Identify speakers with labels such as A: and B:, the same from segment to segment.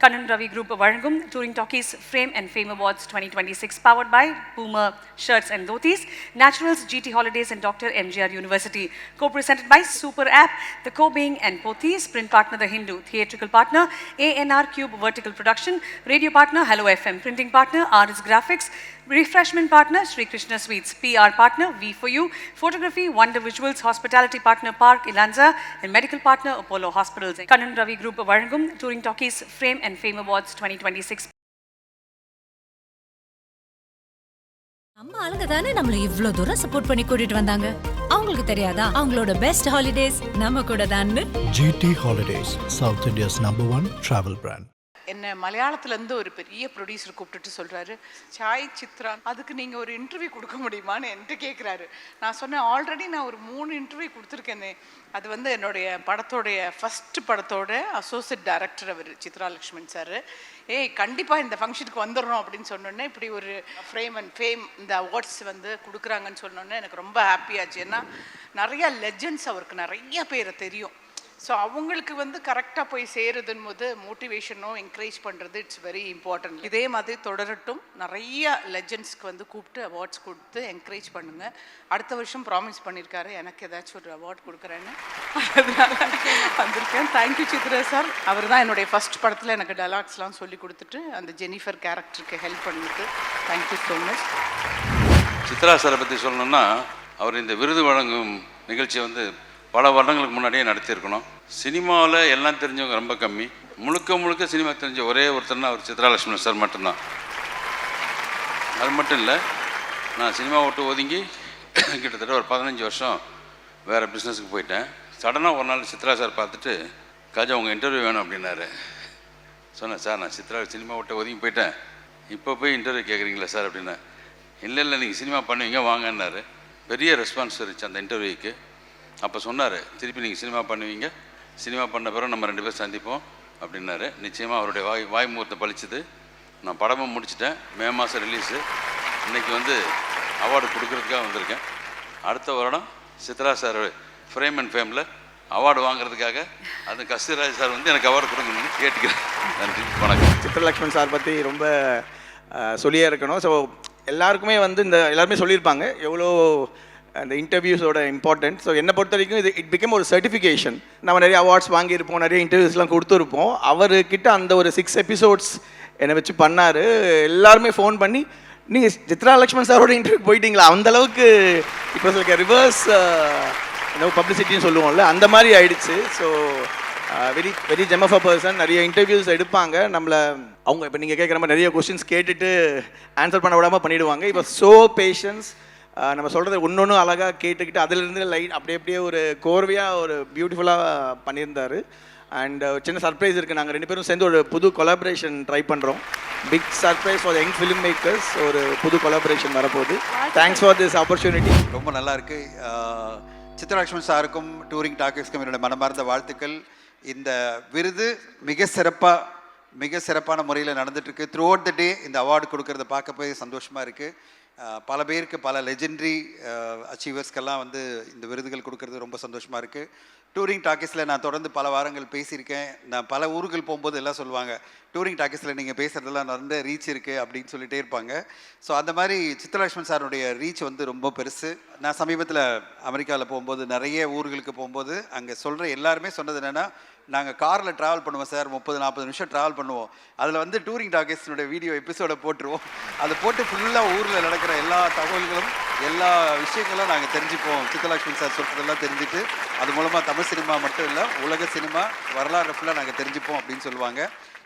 A: Kannan Ravi Group வழங்கும் Touring Talkies Frame and Fame Awards 2026 powered by Boomer Shirts and Dhotis, Naturals, GT Holidays and Dr. MGR University. Co-presented by Super App, The Co-Being and Pothys, print partner The Hindu, theatrical partner ANR Cube Vertical Production, radio partner Hello FM, printing partner RS Graphics, refreshment partner Sri Krishna Sweets, PR partner V for You, photography Wonder Visuals, hospitality partner Park Ilanza and medical partner Apollo Hospitals. Kannan Ravi Group வழங்கும் Touring Talkies Frame and Fame Awards 2026.
B: நம்ம ஆளுங்க தானே நம்மள இவ்ளோ தூரம் support பண்ணி கூட்டிட்டு வந்தாங்க. அவங்களுக்கு தெரியாதா அவங்களோட பெஸ்ட் ஹாலிடேஸ் நம்ம கூட தான்னு.
C: GT Holidays, South India's #1 travel brand.
D: என்ன மலையாளத்துலேருந்து ஒரு பெரிய ப்ரொடியூசர் கூப்பிட்டுட்டு சொல்கிறாரு, சாய் சித்ரா அதுக்கு நீங்கள் ஒரு இன்டர்வியூ கொடுக்க முடியுமான்னு என்கிட்ட கேட்குறாரு. நான் சொன்னேன், ஆல்ரெடி நான் ஒரு 3 இன்டர்வியூ கொடுத்துருக்கேனே. அது வந்து என்னுடைய படத்தோடைய ஃபஸ்ட்டு படத்தோட அசோசியேட் டைரக்டர் அவர் சித்ரா லக்ஷ்மன் சார். கண்டிப்பாக இந்த ஃபங்க்ஷனுக்கு வந்துடுறோம் அப்படின்னு சொன்னோன்னே, இப்படி ஒரு ஃப்ரேம் அண்ட் ஃபேம் இந்த அவார்ட்ஸ் வந்து கொடுக்குறாங்கன்னு சொன்னோன்னே எனக்கு ரொம்ப ஹாப்பியாச்சு. ஏன்னா நிறையா லெஜெண்ட்ஸ் அவருக்கு நிறைய பேரை தெரியும். ஸோ அவங்களுக்கு வந்து கரெக்டாக போய் சேருதுன்னு போது மோட்டிவேஷனும் என்கரேஜ் பண்ணுறது இட்ஸ் வெரி இம்பார்ட்டன்ட். இதே மாதிரி தொடரட்டும். நிறைய லெஜெண்ட்ஸ்க்கு வந்து கூப்பிட்டு அவார்ட்ஸ் கொடுத்து என்கரேஜ் பண்ணுங்கள். அடுத்த வருஷம் ப்ராமிஸ் பண்ணியிருக்காரு எனக்கு ஏதாச்சும் ஒரு அவார்ட் கொடுக்குறேன்னு. அதனால வந்திருக்கேன். Thank you Chitra sir. அவர் தான் என்னுடைய ஃபஸ்ட் படத்தில் எனக்கு டயலாக்ஸ்லாம் சொல்லி கொடுத்துட்டு அந்த ஜெனிஃபர் கேரக்டருக்கு ஹெல்ப் பண்ணிட்டு தேங்க்யூ ஸோ மச்.
E: சித்ரா சாரை பற்றி சொல்லணும்னா, அவர் இந்த விருது வழங்கும் நிகழ்ச்சியை வந்து பல வருடங்களுக்கு முன்னாடியே நடத்தியிருக்கணும். சினிமாவில் எல்லாம் தெரிஞ்சவங்க ரொம்ப கம்மி. முழுக்க சினிமா தெரிஞ்ச ஒரே ஒருத்தர்னா அவர் சித்ரா லக்ஷ்மணன் சார் மட்டும்தான். அது மட்டும் இல்லை, நான் சினிமா விட்டு ஒதுங்கி கிட்டத்தட்ட ஒரு 15 வருஷம் வேறு பிஸ்னஸுக்கு போயிட்டேன். சடனாக ஒரு நாள் சித்ரா சார் பார்த்துட்டு, காஜா உங்கள் இன்டர்வியூ வேணும் அப்படின்னாரு. சொன்னேன், சார் நான் சினிமா விட்டு ஒதுங்கி போயிட்டேன், இப்போ போய் இன்டர்வியூ கேட்குறீங்களா சார் அப்படின்னா. இல்லை நீங்கள் சினிமா பண்ணுவீங்க வாங்கன்னாரு. பெரிய ரெஸ்பான்ஸ் இருந்துச்சு அந்த இன்டர்வியூக்கு. அப்போ சொன்னார், திருப்பி நீங்கள் சினிமா பண்ணுவீங்க, சினிமா பண்ண பிறகு நம்ம 2 பேர் சந்திப்போம் அப்படின்னாரு. நிச்சயமாக அவருடைய வாய் முகூர்த்தம் பழிச்சுது. நான் படமும் முடிச்சிட்டேன். மே மாதம் ரிலீஸு. இன்றைக்கி வந்து அவார்டு கொடுக்கறதுக்காக வந்திருக்கேன். அடுத்த வருடம் சித்ரா சார் ஃப்ரேம் அண்ட் ஃபேமில் அவார்டு வாங்குறதுக்காக அது கஸ்தூராஜ் சார் வந்து எனக்கு அவார்டு கொடுக்கணும்னு கேட்டுக்கிறேன். நன்றி, வணக்கம்.
F: சித்ரா லக்ஷ்மன் சார் பற்றி ரொம்ப சொல்லியே இருக்கணும். ஸோ எல்லாருக்குமே வந்து எல்லாருமே சொல்லியிருப்பாங்க எவ்வளோ அந்த இன்டர்வியூஸோட இம்பார்ட்டன்ட். ஸோ என்னை பொறுத்த வரைக்கும் இட் பிகம் ஒரு சர்டிஃபிகேஷன். நம்ம நிறைய அவார்ட்ஸ் வாங்கியிருப்போம், நிறைய இன்டர்வியூஸ்லாம் கொடுத்துருப்போம். அவர்கிட்ட அந்த ஒரு 6 எபிசோட்ஸ் என்னை வச்சு பண்ணார். எல்லாருமே ஃபோன் பண்ணி, நீங்கள் சித்ரா லக்ஷ்மன் சாரோட இன்டர்வியூ போயிட்டீங்களா, அந்தளவுக்கு இப்போ சொல்ல ரிவர்ஸ் பப்ளிசிட்டின்னு சொல்லுவோம்ல, அந்த மாதிரி ஆயிடுச்சு. So very gem of a person. நிறைய இன்டர்வியூஸ் எடுப்பாங்க நம்மளை. அவங்க இப்போ நீங்கள் கேட்குற மாதிரி நிறைய கொஸ்டின்ஸ் கேட்டுட்டு ஆன்சர் பண்ண விடாமல் பண்ணிவிடுவாங்க. இப்போ ஸோ பேஷன்ஸ். நம்ம சொல்கிறத ஒன்று அழகாக கேட்டுக்கிட்டு அதிலிருந்து லைட் அப்படியே ஒரு கோர்வையாக ஒரு பியூட்டிஃபுல்லாக பண்ணியிருந்தார். அண்ட் சின்ன சர்ப்ரைஸ் இருக்குது. நாங்கள் 2 பேரும் சேர்ந்து ஒரு புது கொலாபரேஷன் ட்ரை பண்ணுறோம். Big surprise for young film makers. ஒரு புது கொலாபரேஷன் வரப்போகுது. Thanks for this opportunity.
G: ரொம்ப நல்லா இருக்குது. சித்ரா லக்ஷ்மன் சாருக்கும் டூரிங் டாக்கீஸ்க்கும் என்னோட மனமார்ந்த வாழ்த்துக்கள். இந்த விருது மிக சிறப்பான முறையில் நடந்துகிட்ருக்கு. த்ரூ அவுட் த டே இந்த அவார்டு கொடுக்கறத பார்க்க போய் சந்தோஷமாக இருக்குது. பல பேருக்கு, பல லெஜெண்டரி அச்சீவர்ஸ்க்கெல்லாம் வந்து இந்த விருதுகள் கொடுக்கறது ரொம்ப சந்தோஷமாக இருக்குது. டூரிங் டாக்கீஸில் நான் தொடர்ந்து பல வாரங்கள் பேசியிருக்கேன். நான் பல ஊர்கள் போகும்போது எல்லாம் சொல்லுவாங்க, டூரிங் டாக்கீஸில் நீங்கள் பேசுகிறதெல்லாம் நிறைய ரீச் இருக்குது அப்படின்னு சொல்லிகிட்டே இருப்பாங்க. ஸோ அந்த மாதிரி சித்ரா லக்ஷ்மன் சாருடைய ரீச் வந்து ரொம்ப பெருசு. நான் சமீபத்தில் அமெரிக்காவில் போகும்போது, நிறைய ஊர்களுக்கு போகும்போது அங்கே சொல்கிற எல்லாருமே சொன்னது என்னென்னா, நாங்கள் காரில் ட்ராவல் பண்ணுவோம் சார், 30-40 நிமிஷம் ட்ராவல் பண்ணுவோம். அதில் வந்து டூரிங் டாக்கீஸினுடைய வீடியோ எபிசோடை போட்டுருவோம். அதை போட்டு ஃபுல்லாக ஊரில் நடக்கிற எல்லா தகவல்களும், எல்லா விஷயங்களும் நாங்கள் தெரிஞ்சுப்போம். சித்ரா லக்ஷ்மன் சார் சொல்கிறதெல்லாம் தெரிஞ்சுட்டு, அது மூலமாக தமிழ் சினிமா மட்டும் இல்லை, உலக சினிமா வரலாறு ஃபுல்லாக நாங்கள் தெரிஞ்சுப்போம் அப்படின்னு சொல்லுவாங்க.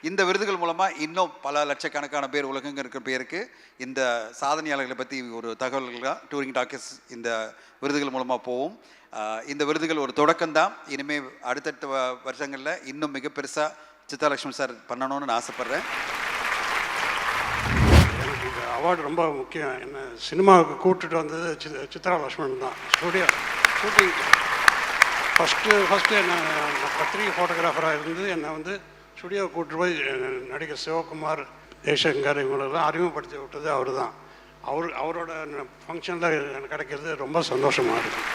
G: இந்த விருதுகள் மூலமாக இன்னும் பல லட்சக்கணக்கான பேர், உலகங்க இருக்கிற பேருக்கு இந்த சாதனையாளர்களை பற்றி ஒரு தகவல்களாக டூரிங் டாக்கீஸ் இந்த விருதுகள் மூலமாக போகும். இந்த விருதுகள் ஒரு தொடக்கம்தான். இனிமேல் அடுத்தடுத்த வருஷங்களில் இன்னும் மிக பெருசாக சித்ரா லக்ஷ்மன் சார் பண்ணணும்னு நான் ஆசைப்பட்றேன்.
H: எனக்கு இந்த அவார்டு ரொம்ப முக்கியம். என்ன சினிமாவுக்கு கூப்பிட்டுட்டு வந்தது சித்ரா லக்ஷ்மன் தான். ஸ்டூடியோ ஷூட்டிங் ஃபஸ்ட்டு என்ன பத்திரிகை ஃபோட்டோகிராஃபராக இருந்து என்னை வந்து ஸ்டுடியோ கூப்பிட்டு போய் நடிகர் சிவகுமார், ஜெய்சங்கர் இவங்களெல்லாம் அறிமுகப்படுத்தி விட்டது அவர் தான். அவரோட ஃபங்க்ஷனில் எனக்கு கிடைக்கிறது ரொம்ப சந்தோஷமாக இருக்குது.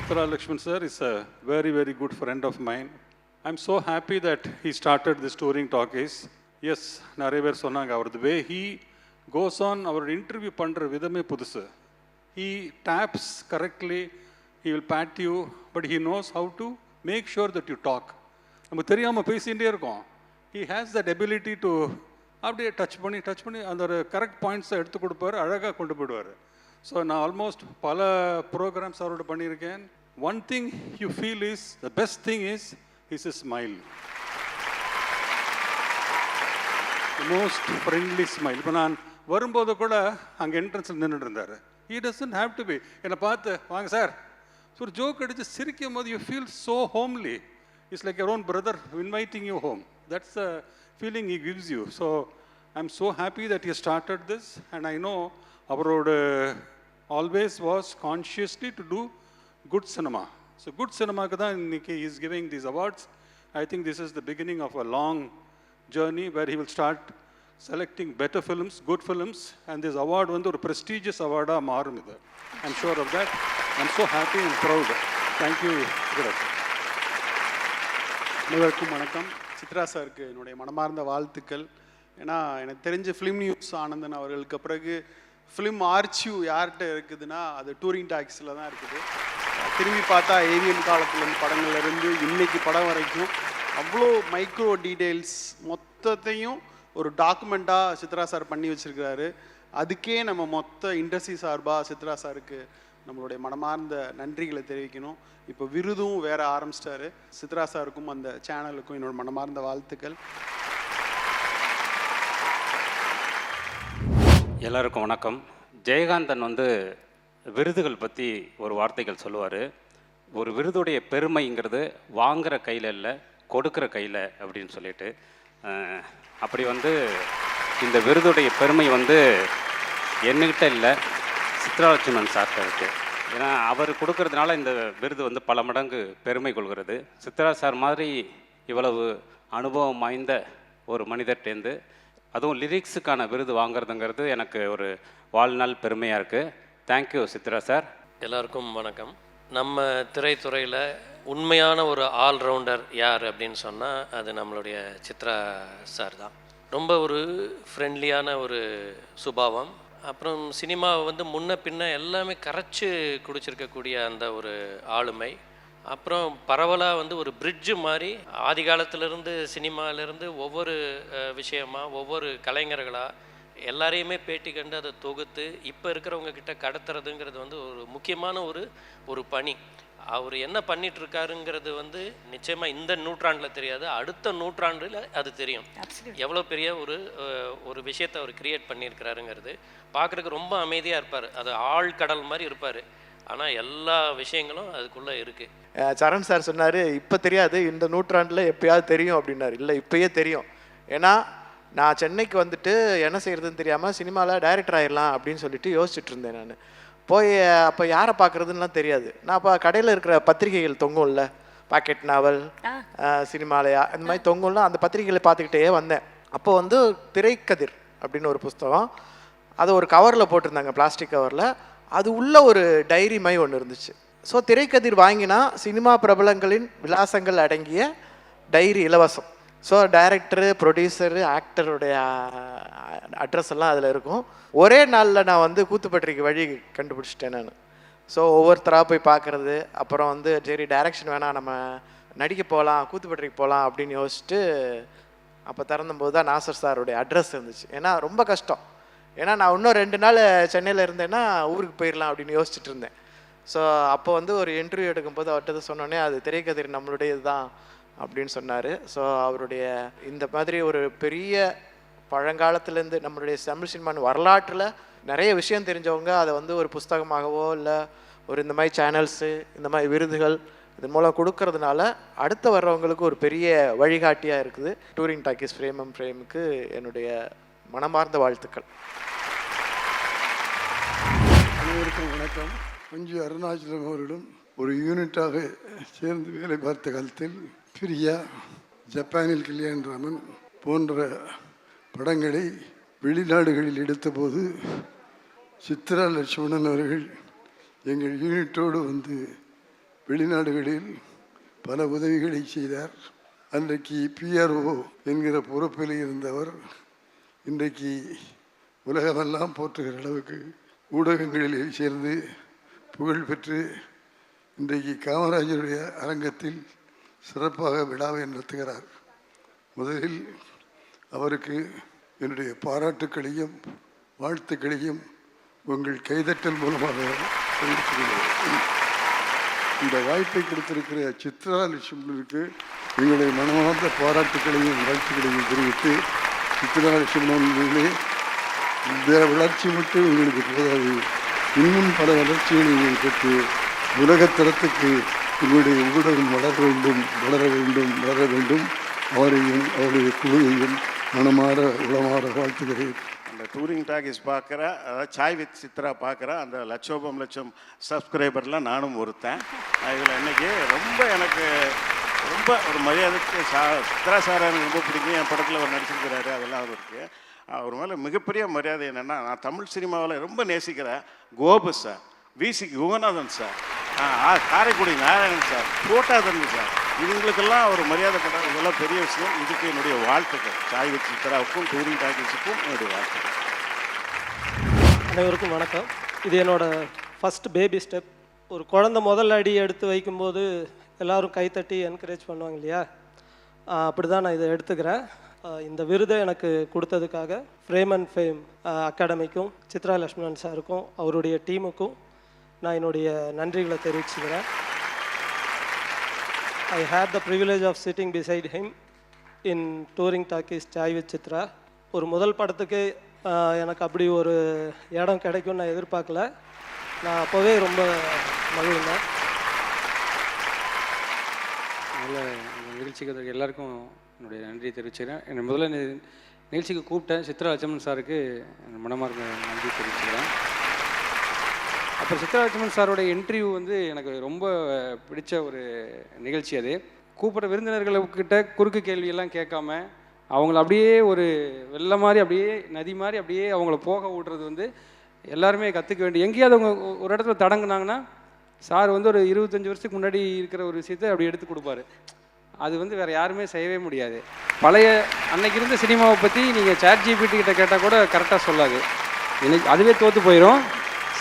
I: Chitra Lakshman sir is a very, very good friend of mine. I'm so happy that he started this touring talkies. Yes, நிறைய பேர் சொன்னாங்க அவர் the way he goes on அவர் இன்டர்வியூ பண்ணுற விதமே புதுசு. He taps correctly, he will pat you, but he knows how to make sure that you talk. நமக்கு தெரியாமல் பேசிகிட்டே இருக்கோம். He has that ability to அப்படியே டச் பண்ணி அந்த ஒரு கரெக்ட் பாயிண்ட்ஸை எடுத்து கொடுப்பார், அழகாக கொண்டு போயிடுவார். ஸோ நான் ஆல்மோஸ்ட் பல ப்ரோக்ராம்ஸ் அவரோட பண்ணியிருக்கேன். One thing you feel is the best thing is a smile. Most friendly smile. இப்போ நான் வரும்போது கூட அங்கே என்ட்ரன்ஸில் நின்றுட்டு இருந்தார். He doesn't have to be. என்னை பார்த்து வாங்க சார் ஸோ ஒரு ஜோக் அடித்து சிரிக்கும் போது you feel so homely. It's like your own brother inviting you home. That's the feeling he gives you. So I'm so happy that he started this, and I know avaroda always was consciously to do good cinema. So good cinema ku dhaan inniki he is giving these awards. I think this is the beginning of a long journey where he will start selecting better films, good films, and this award vandu or prestigious award ah maarum idu. I'm sure of that. I'm so happy and proud. Thank you, Guraj.
J: அனைவருக்கும் வணக்கம். சித்ரா சாருக்கு என்னுடைய மனமார்ந்த வாழ்த்துக்கள். ஏன்னா எனக்கு தெரிஞ்ச film news Anandan அவர்களுக்கு பிறகு ஃபிலிம் ஆர்ச்சிவ் யார்கிட்ட இருக்குதுன்னா அது டூரிங் டாக்ஸில் தான் இருக்குது. திரும்பி பார்த்தா ஏவிஎம் காலத்துலேருந்து படங்கள்லேருந்து இன்னைக்கு படம் வரைக்கும் அவ்வளோ மைக்ரோ டீட்டெயில்ஸ் மொத்தத்தையும் ஒரு டாக்குமெண்ட்டாக சித்ரா சார் பண்ணி வச்சுருக்கிறாரு. அதுக்கே நம்ம மொத்த இண்டஸ்ட்ரி சார்பாக சித்ரா சாருக்கு நம்மளுடைய மனமார்ந்த நன்றிகளை தெரிவிக்கணும். இப்போ விருதும் வேற ஆரம்பிச்சிட்டாரு. சித்ரா சாருக்கும் அந்த சேனலுக்கும் என்னோட மனமார்ந்த வாழ்த்துக்கள்.
K: எல்லாருக்கும் வணக்கம். ஜெயகாந்தன் விருதுகள் பற்றி ஒரு வார்த்தைகள் சொல்லுவார். ஒரு விருதுடைய பெருமைங்கிறது வாங்குகிற கையில் இல்லை, கொடுக்குற கையில் அப்படின்னு சொல்லிட்டு, அப்படி இந்த விருதுடைய பெருமை என்கிட்ட இல்லை, சித்ராலட்சுமணன் சார்கிட்ட இருக்குது. ஏன்னா அவர் கொடுக்கறதுனால இந்த விருது பல மடங்கு பெருமை கொள்கிறது. சித்ரா சார் மாதிரி இவ்வளவு அனுபவம் வாய்ந்த ஒரு மனிதர்கிட்டேருந்து அதுவும் லிரிக்ஸுக்கான விருது வாங்குறதுங்கிறது எனக்கு ஒரு வாழ்நாள் பெருமையாக இருக்குது. Thank you Chitra sir.
L: எல்லாருக்கும் வணக்கம். நம்ம திரைத்துறையில் உண்மையான ஒரு ஆல்ரவுண்டர் யார் அப்படின்னு சொன்னால் அது நம்மளுடைய சித்ரா சார் தான். ரொம்ப ஒரு ஃப்ரெண்ட்லியான ஒரு சுபாவம். அப்புறம் சினிமாவை முன்ன பின்ன எல்லாமே கரைச்சி குடிச்சிருக்கக்கூடிய அந்த ஒரு ஆளுமை. அப்புறம் பரவலாக ஒரு பிரிட்ஜு மாதிரி ஆதி காலத்திலேருந்து சினிமாவிலேருந்து ஒவ்வொரு விஷயமாக ஒவ்வொரு கலைஞர்களாக எல்லாரையுமே பேட்டி கண்டு அதை தொகுத்து இப்போ இருக்கிறவங்க கிட்ட கடத்துறதுங்கிறது ஒரு முக்கியமான ஒரு பணி. அவர் என்ன பண்ணிகிட்ருக்காருங்கிறது நிச்சயமாக இந்த நூற்றாண்டில் தெரியாது, அடுத்த நூற்றாண்டில் அது தெரியும். எவ்வளோ பெரிய ஒரு விஷயத்தை அவர் கிரியேட் பண்ணியிருக்கிறாருங்கிறது பார்க்குறதுக்கு ரொம்ப அமைதியாக இருப்பார். அது ஆழ்கடல் மாதிரி இருப்பார், ஆனால் எல்லா விஷயங்களும் அதுக்குள்ளே இருக்குது.
F: சரண் சார் சொன்னார் இப்போ தெரியாது, இந்த நூற்றாண்டில் எப்போயாவது தெரியும் அப்படின்னாரு. இல்லை, இப்போயே தெரியும். ஏன்னா நான் சென்னைக்கு என்ன செய்கிறதுன்னு தெரியாமல் சினிமாவில் டைரக்டர் ஆகிடலாம் அப்படின்னு சொல்லிட்டு யோசிச்சுட்டு இருந்தேன். நான் போய் அப்போ யாரை பார்க்குறதுலாம் தெரியாது. நான் அப்போ கடையில் இருக்கிற பத்திரிகைகள் தொங்கும்ல, பாக்கெட் நாவல், சினிமாலயா, இந்த மாதிரி தொங்கும்ல, அந்த பத்திரிகைகளை பார்த்துக்கிட்டே வந்தேன். அப்போ திரைக்கதிர் அப்படின்னு ஒரு புஸ்தகம், அதை ஒரு கவரில் போட்டிருந்தாங்க, பிளாஸ்டிக் கவரில். அது உள்ள ஒரு டைரி மாதிரி ஒன்று இருந்துச்சு. ஸோ திரைக்கதிர் வாங்கினா சினிமா பிரபலங்களின் விலாசங்கள் அடங்கிய டைரி இலவசம். ஸோ டைரக்டரு, ப்ரொடியூசரு, ஆக்டருடைய அட்ரஸ் எல்லாம் அதில் இருக்கும். ஒரே நாளில் நான் கூத்துப்பட்டிரிக்கு வழி கண்டுபிடிச்சிட்டேன் நான். ஸோ ஒவ்வொருத்தராக போய் பார்க்குறது, அப்புறம் சரி டைரக்ஷன் வேணாம், நம்ம நடிக்க போகலாம், கூத்துப்பட்டிரிக்கு போகலாம் அப்படின்னு யோசிச்சுட்டு அப்போ திறந்தபோது தான் நாசர் சாருடைய அட்ரஸ் இருந்துச்சு. ஏன்னா ரொம்ப கஷ்டம், ஏன்னா நான் இன்னும் 2 நாள் சென்னையில் இருந்தேன்னா ஊருக்கு போயிடலாம் அப்படின்னு யோசிச்சுட்டு இருந்தேன். ஸோ அப்போ ஒரு இன்டர்வியூ எடுக்கும்போது அவர்கிட்ட சொன்னோன்னே அது திரைக்கதிர் நம்மளுடையது தான் அப்படின்னு சொன்னார். ஸோ அவருடைய இந்த மாதிரி ஒரு பெரிய பழங்காலத்துலேருந்து நம்மளுடைய தமிழ் சினிமான் வரலாற்றில் நிறைய விஷயம் தெரிஞ்சவங்க அதை ஒரு புஸ்தகமாகவோ இல்லை ஒரு இந்த மாதிரி சேனல்ஸு, இந்த மாதிரி விருதுகள் இதன் மூலம் கொடுக்கறதுனால அடுத்த வர்றவங்களுக்கு ஒரு பெரிய வழிகாட்டியாக இருக்குது. டூரிங் டாக்கீஸ் ஃப்ரேமுக்கு என்னுடைய மனமார்ந்த வாழ்த்துக்கள்.
M: அனைவருக்கும் வணக்கம். மஞ்சு அருணாச்சலம் அவர்களும் ஒரு யூனிட்டாக சேர்ந்து வேலை பார்த்த காலத்தில் பிரியா, ஜப்பானில் கல்யாணராமன் போன்ற படங்களை வெளிநாடுகளில் எடுத்தபோது சித்ரா லட்சுமணன் அவர்கள் எங்கள் யூனிட்டோடு வெளிநாடுகளில் பல உதவிகளை செய்தார். அன்றைக்கு பிஆர்ஓ என்கிற பொறுப்பில் இருந்தவர் இன்றைக்கு உலகமெல்லாம் போற்றுகிற அளவுக்கு ஊடகங்களில் சேர்ந்து புகழ் பெற்று இன்றைக்கு காமராஜருடைய அரங்கத்தில் சிறப்பாக விழாவை நடத்துகிறார். முதலில் அவருக்கு என்னுடைய பாராட்டுக்களையும் வாழ்த்துக்களையும் உங்கள் கைதட்டல் மூலமாக தெரிவித்துள்ளேன். இந்த வாய்ப்பை கொடுத்திருக்கிற சித்ரா லட்சுமணனுக்கு எங்களுடைய மனமார்ந்த பாராட்டுக்களையும் வாழ்த்துக்களையும் தெரிவித்து, சித்ரா லட்சுமணர்களே, இந்த வளர்ச்சி மட்டும் உங்களுக்கு போதாது, இன்னும் பல வளர்ச்சிகளை நீங்கள் பெற்று உலகத்தரத்துக்கு உங்களுடைய ஊடகம் வளர வேண்டும் வளர வேண்டும் வளர வேண்டும். அவரையும் அவருடைய குழுவையும் மனமாற உளமாற வாழ்த்துகிறேன்.
N: அந்த டூரிங் டாக்கீஸ் பார்க்குற, அதாவது சாய் வித் சித்ரா பார்க்குற அந்த லட்சம் சப்ஸ்கிரைபர்லாம் நானும் ஒருத்தன். இதில் இன்றைக்கி ரொம்ப எனக்கு ரொம்ப ஒரு மரியாதைக்கு சித்ரா சார் எனக்கு ரொம்ப பிடிக்கும். என் படத்தில் அவர் நடிச்சிருக்கிறாரு, அதெல்லாம் அவருக்கு. அவர் மேலே மிகப்பெரிய மரியாதை என்னென்னா, நான் தமிழ் சினிமாவில் ரொம்ப நேசிக்கிறேன் Gopu sir, VC Guhanathan sir, Karaikudi Narayanan sir, Kottathan sir, இவங்களுக்கெல்லாம் ஒரு மரியாதை பண்ணுறாரு. இதெல்லாம் பெரிய விஷயம். இதுக்கு என்னுடைய வாழ்த்துக்கள். சாய் வித் சித்ராவுக்கும் டூரிங் டாக்கீஸுக்கும் என்னுடைய வாழ்த்துக்கள்.
O: அனைவருக்கும் வணக்கம். இது என்னோடய ஃபஸ்ட் பேபி ஸ்டெப். ஒரு குழந்தை முதல் அடி எடுத்து வைக்கும்போது எல்லோரும் கைத்தட்டி என்கரேஜ் பண்ணுவாங்க இல்லையா, அப்படி தான் நான் இதை எடுத்துக்கிறேன். இந்த விருதை எனக்கு கொடுத்ததுக்காக ஃப்ரேம் அண்ட் ஃபேம் அகாடமிக்கும் சித்ரா லட்சுமணன் சாருக்கும் அவருடைய டீமுக்கும் நான் என்னுடைய நன்றிகளை தெரிவிச்சுக்கிறேன். I had the privilege of sitting beside him in touring talkies Chai with Chitra. ஒரு முதல் படத்துக்கு எனக்கு அப்படி ஒரு இடம் கிடைக்கும்னு நான் எதிர்பார்க்கல. நான் அப்போவே ரொம்ப மகிழ்ந்தேன்.
P: முதல்ல இந்த நிகழ்ச்சிக்கு எல்லாருக்கும் என்னுடைய நன்றியை தெரிவிச்சுக்கிறேன். என்னை முதல்ல நிகழ்ச்சிக்கு கூப்பிட்டேன் சித்ரா லட்சுமணன் சாருக்கு மனமார்ந்த நன்றி தெரிவிச்சுக்கிறேன். அப்புறம் சித்ரா லட்சுமணன் சாரோட இன்டர்வியூ வந்து எனக்கு ரொம்ப பிடிச்ச ஒரு நிகழ்ச்சி. அது கூப்பிட்ற விருந்தினர்கள்கிட்ட குறுக்கு கேள்வியெல்லாம் கேட்காம அவங்கள அப்படியே ஒரு வெள்ளை மாதிரி அப்படியே நதி மாதிரி அப்படியே அவங்கள போக விடுறது வந்து எல்லாருமே கற்றுக்க வேண்டிய. எங்கேயாவது அவங்க ஒரு இடத்துல தடங்குனாங்கன்னா சார் வந்து ஒரு 25 வருஷத்துக்கு முன்னாடி இருக்கிற ஒரு விஷயத்தை அப்படி எடுத்து கொடுப்பாரு. அது வந்து வேறு யாருமே செய்யவே முடியாது. பழைய அன்னைக்கு இருந்த சினிமாவை பற்றி நீங்கள் ChatGPT கிட்ட கேட்டால் கூட கரெக்டாக சொல்லாது. இன்னைக்கு அதுவே தோற்று போயிடும்.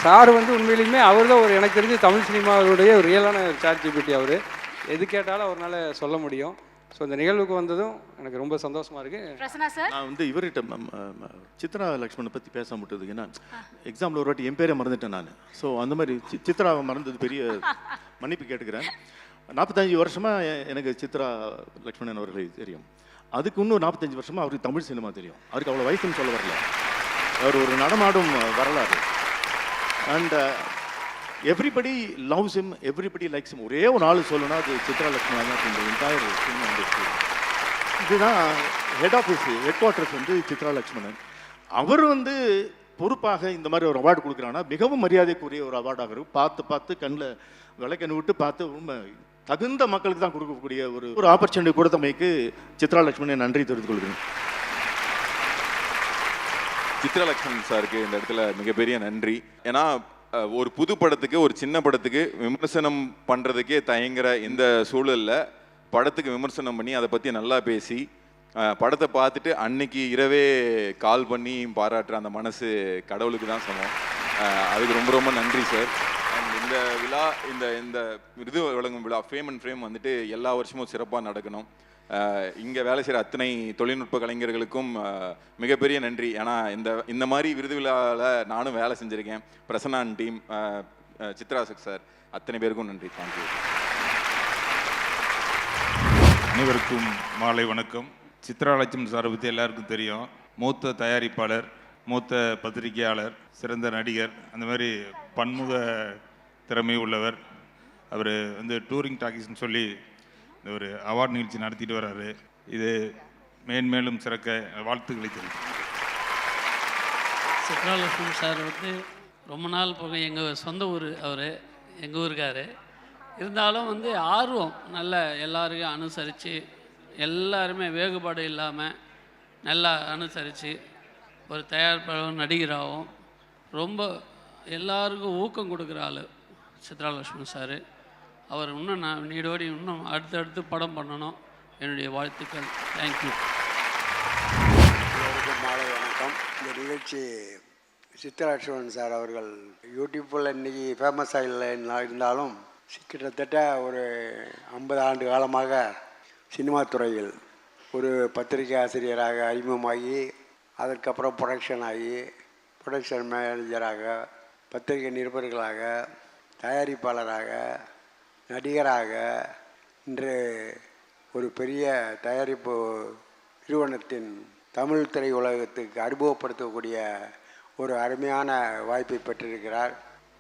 P: சார் வந்து உண்மையிலுமே அவர் தான் ஒரு எனக்கு தெரிஞ்சு தமிழ் சினிமாவுடைய ஒரு ரியலான ChatGPT. அவர் எது கேட்டாலும் அவரால் சொல்ல முடியும். ஸோ இந்த நிகழ்வுக்கு வந்ததும் எனக்கு ரொம்ப சந்தோஷமாக இருக்குது.
Q: நான் வந்து இவர்கிட்ட சித்ரா லக்ஷ்மணனை பற்றி பேச முடியாது. ஏன்னா எக்ஸாம்பிள் ஒரு வாட்டி என் பேரை மறந்துட்டேன் நான். ஸோ அந்த மாதிரி சித்ராவை மறந்தது பெரிய மன்னிப்பு கேட்டுக்கிறேன். 45 வருஷமாக எனக்கு சித்ரா லக்ஷ்மணன் அவர்களை தெரியும். அதுக்கு இன்னும் 45 வருஷமாக அவருக்கு தமிழ் சினிமா தெரியும். அவருக்கு அவ்வளோ வயசுன்னு சொல்ல வரல. அவர் ஒரு நடமாடும் வரலாறு. And everybody loves him, everybody likes him. ஒரே ஒரு ஆள் சொல்லணும்னா அது சித்ரா லக்ஷ்மணன் தான். இந்த என்டையர் சினிமா இண்டஸ்ட்ரி இதுதான் ஹெட் ஆஃபீஸ், ஹெட் குவார்ட்டர்ஸ் வந்து சித்ரா லக்ஷ்மணன். அவர் வந்து பொறுப்பாக இந்த மாதிரி ஒரு அவார்டு கொடுக்குறாங்கன்னா மிகவும் மரியாதைக்குரிய ஒரு அவார்டாக இருக்கும். பார்த்து கண்ணில் விளக்கண்ணு விட்டு பார்த்து ரொம்ப தகுந்த மக்களுக்கு தான் கொடுக்கக்கூடிய ஒரு ஆப்பர்ச்சுனிட்டி கொடுத்தமைக்கு சித்ரா லக்ஷ்மணன் நன்றி தெரிவித்துக் கொள்கிறேன்.
R: சித்ரா லக்ஷ்மணன் சாருக்கு இந்த இடத்துல மிகப்பெரிய நன்றி. ஏன்னா ஒரு புது படத்துக்கு ஒரு சின்ன படத்துக்கு விமர்சனம் பண்ணுறதுக்கே தயங்குற இந்த சூழலில் படத்துக்கு விமர்சனம் பண்ணி அதை பற்றி நல்லா பேசி படத்தை பார்த்துட்டு அன்னைக்கு இரவே கால் பண்ணி பாராட்டுற அந்த மனசு கடவுளுக்கு தான் சமம். அதுக்கு ரொம்ப ரொம்ப நன்றி சார். அண்ட் இந்த விழா இந்த விருது வழங்கும் விழா ஃபேம் அண்ட் ஃப்ரேம் வந்துட்டு எல்லா வருஷமும் சிறப்பாக நடக்கணும். இங்கே வேலை செய்கிற அத்தனை தொழில்நுட்ப கலைஞர்களுக்கும் மிகப்பெரிய நன்றி. ஏன்னா இந்த மாதிரி விருது விழாவில் நானும் வேலை செஞ்சுருக்கேன். பிரசன்னான் டீம், சித்ரா சார், அத்தனை பேருக்கும் நன்றி. தேங்க்யூ.
S: அனைவருக்கும் மாலை வணக்கம். சித்ரா லட்சுமணன் சாரை பற்றி எல்லாருக்கும் தெரியும். மூத்த தயாரிப்பாளர், மூத்த பத்திரிகையாளர், சிறந்த நடிகர், அந்த மாதிரி பன்முக திறமை உள்ளவர். அவர் வந்து டூரிங் டாக்கீஸ்ன்னு சொல்லி இந்த ஒரு அவார்டு நிகழ்ச்சி நடத்திட்டு வர்றாரு. இது மேன்மேலும் சிறக்க வாழ்த்துக்களை தெரிவிக்கிறேன்.
T: சித்ரா லட்சுமணன் சார் வந்து ரொம்ப நாள் போக எங்கள் சொந்த ஊர், அவர் எங்கள் ஊருக்கார். இருந்தாலும் வந்து ஆர்வம் நல்ல எல்லாருக்கும் அனுசரித்து எல்லாருமே வேறுபாடு இல்லாமல் நல்லா அனுசரித்து ஒரு தயாரிப்பாளரும் நடிகராகவும் ரொம்ப எல்லாருக்கும் ஊக்கம் கொடுக்குற ஆள் சித்ரா லட்சுமணன் சார். அவர் இன்னும் நான் நீடோடி இன்னும் அடுத்தடுத்து படம் பண்ணணும், என்னுடைய வாழ்த்துக்கள். தேங்க்யூ.
U: எல்லோருக்கும் மாலை வணக்கம். இந்த நிகழ்ச்சி சித்ராலட்சுமணன் சார் அவர்கள் யூடியூப்பில் இன்றைக்கி ஃபேமஸாக இல்லை இருந்தாலும் கிட்டத்தட்ட ஒரு 50 ஆண்டு காலமாக சினிமா துறையில் ஒரு பத்திரிகை ஆசிரியராக அறிமுகமாகி அதற்கப்புறம் ப்ரொடக்ஷன் ஆகி ப்ரொடக்ஷன் மேனேஜராக பத்திரிகை நிருபர்களாக தயாரிப்பாளராக நடிகராக இன்று ஒரு பெரிய தயாரிப்பு நிறுவனத்தின் தமிழ் திரை உலகத்துக்கு அறிமுகப்படுத்தக்கூடிய ஒரு அருமையான வாய்ப்பை பெற்றிருக்கிறார்.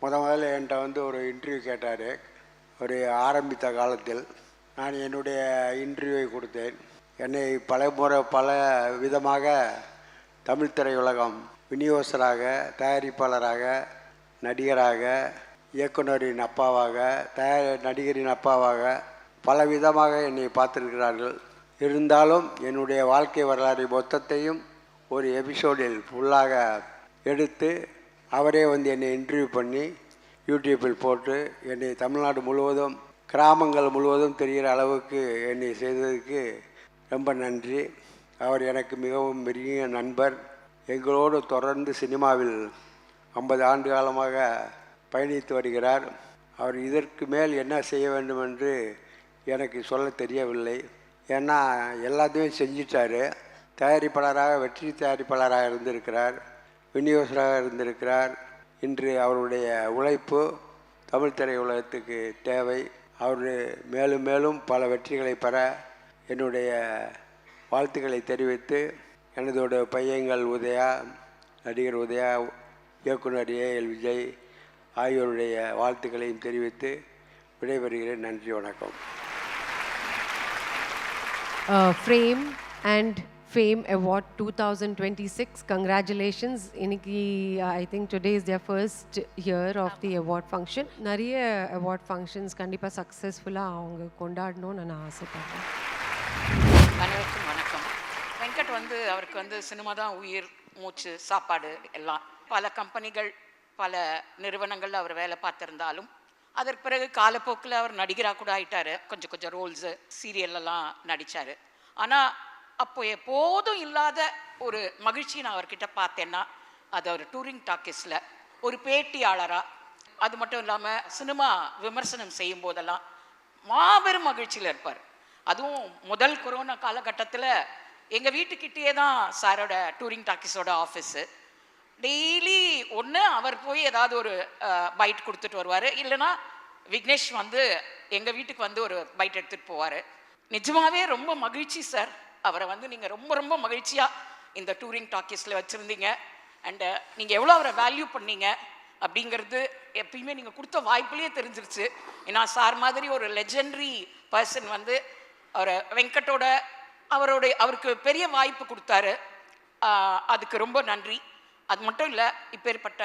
U: முதல்ல என்கிட்ட ஒரு இன்டர்வியூ கேட்டார். ஒரு ஆரம்பித்த காலத்தில் நான் என்னுடைய இன்டர்வியூவை கொடுத்தேன். என்னை பல விதமாக தமிழ் திரையுலகம் விநியோகஸ்தராக, தயாரிப்பாளராக, நடிகராக, இயக்குனரின் அப்பாவாக, நடிகரின் அப்பாவாக பல விதமாக என்னை பார்த்துருக்கிறார்கள். இருந்தாலும் என்னுடைய வாழ்க்கை வரலாறு மொத்தத்தையும் ஒரு எபிசோடில் ஃபுல்லாக எடுத்து அவரே என்னை இன்டர்வியூ பண்ணி யூடியூப்பில் போட்டு என்னை தமிழ்நாடு முழுவதும் கிராமங்கள் முழுவதும் தெரிகிற அளவுக்கு என்னை செய்ததுக்கு ரொம்ப நன்றி. அவர் எனக்கு மிகவும் பெரிய நண்பர். எங்களோடு தொடர்ந்து சினிமாவில் 50 ஆண்டு காலமாக பயணித்து வருகிறார். அவர் இதற்கு மேல் என்ன செய்ய வேண்டும் என்று எனக்கு சொல்ல தெரியவில்லை. ஏன்னா எல்லாத்தையுமே செஞ்சிட்டார். தயாரிப்பாளராக, வெற்றி தயாரிப்பாளராக இருந்திருக்கிறார், விநியோகராக இருந்திருக்கிறார். இன்று அவருடைய உழைப்பு தமிழ் திரையுலகத்துக்கு தேவை. அவர் மேலும் மேலும் பல வெற்றிகளை பெற என்னுடைய வாழ்த்துக்களை தெரிவித்து, எனதோட பையன்கள் உதயா, நடிகர் உதயா, இயக்குனர் ஏஎல் விஜய் ஆகியோருடைய வாழ்த்துக்களையும் தெரிவித்து விடைபெறுகிறேன். நன்றி, வணக்கம்.
V: Frame and Fame Award 2026. Congratulations. Iniki, I think today is their first year of the award function. நிறைய award functions கண்டிப்பாக சக்ஸஸ்ஃபுல்லாக அவங்க கொண்டாடணும்னு நான் ஆசைப்படுறேன்.
W: அனைவருக்கும் வணக்கம். வெங்கட் அவருக்கு சினிமா தான் உயிர், மூச்சு, சாப்பாடு எல்லாம். பல கம்பெனிகள், பல நிறுவனங்களில் அவர் வேலை பார்த்துருந்தாலும் அதற்கு பிறகு காலப்போக்கில் அவர் நடிகராக கூட ஆயிட்டார். கொஞ்சம் ரோல்ஸு, சீரியல்லாம் நடித்தார். ஆனால் அப்போ எப்போதும் இல்லாத ஒரு மகிழ்ச்சி நான் அவர்கிட்ட பார்த்தேன்னா அது அவர் டூரிங் டாக்கீஸில் ஒரு பேட்டியாளராக, அது மட்டும் இல்லாமல் சினிமா விமர்சனம் செய்யும் போதெல்லாம் மாபெரும் மகிழ்ச்சியில் இருப்பார். அதுவும் முதல் கொரோனா காலகட்டத்தில் எங்கள் வீட்டுக்கிட்டேயே தான் சாரோட டூரிங் டாக்கீஸோட ஆஃபீஸு. டெய்லி ஒன்று அவர் போய் ஏதாவது ஒரு பைட் கொடுத்துட்டு வருவார், இல்லைனா விக்னேஷ் எங்கள் வீட்டுக்கு ஒரு பைட் எடுத்துகிட்டு போவார். நிஜமாகவே ரொம்ப மகிழ்ச்சி சார். அவரை நீங்கள் ரொம்ப ரொம்ப மகிழ்ச்சியாக இந்த டூரிங் டாக்கீஸில் வச்சுருந்தீங்க. அண்டு நீங்கள் எவ்வளோ அவரை வேல்யூ பண்ணீங்க அப்படிங்கிறது எப்பயுமே நீங்கள் கொடுத்த வாய்ப்புலேயே தெரிஞ்சிருச்சு. ஏன்னா சார் மாதிரி ஒரு லெஜெண்டரி பர்சன் அவரை வெங்கட்டோட அவருக்கு பெரிய வாய்ப்பு கொடுத்தாரு. அதுக்கு ரொம்ப நன்றி. அது மட்டும் இல்லை, இப்பேற்பட்ட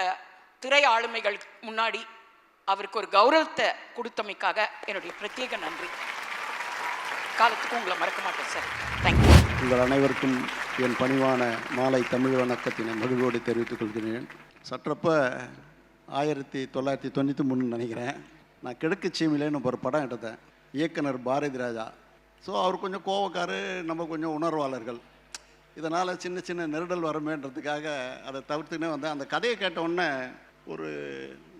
W: திரை ஆளுமைகள் முன்னாடி அவருக்கு ஒரு கௌரவத்தை கொடுத்தமைக்காக என்னுடைய பிரத்யேக நன்றி. காலத்துக்கும் உங்களை மறக்க மாட்டேன் சார். தேங்க்யூ.
X: உங்கள் அனைவருக்கும் என் பணிவான மாலை தமிழ் வணக்கத்தினை மகிழ்வோடு தெரிவித்துக் கொள்கிறேன். சற்றப்ப 1993 நினைக்கிறேன், நான் கிழக்கு சீமையிலேன்னு ஒரு படம் எடுத்தேன். இயக்குனர் பாரதி ராஜா. ஸோ அவர் கொஞ்சம் கோவக்காரு, நம்ம கொஞ்சம் உணர்வாளர்கள். இதனால் சின்ன சின்ன நெருடல் வரமேன்றதுக்காக அதை தவிர்த்துனே வந்தேன். அந்த கதையை கேட்ட உடனே ஒரு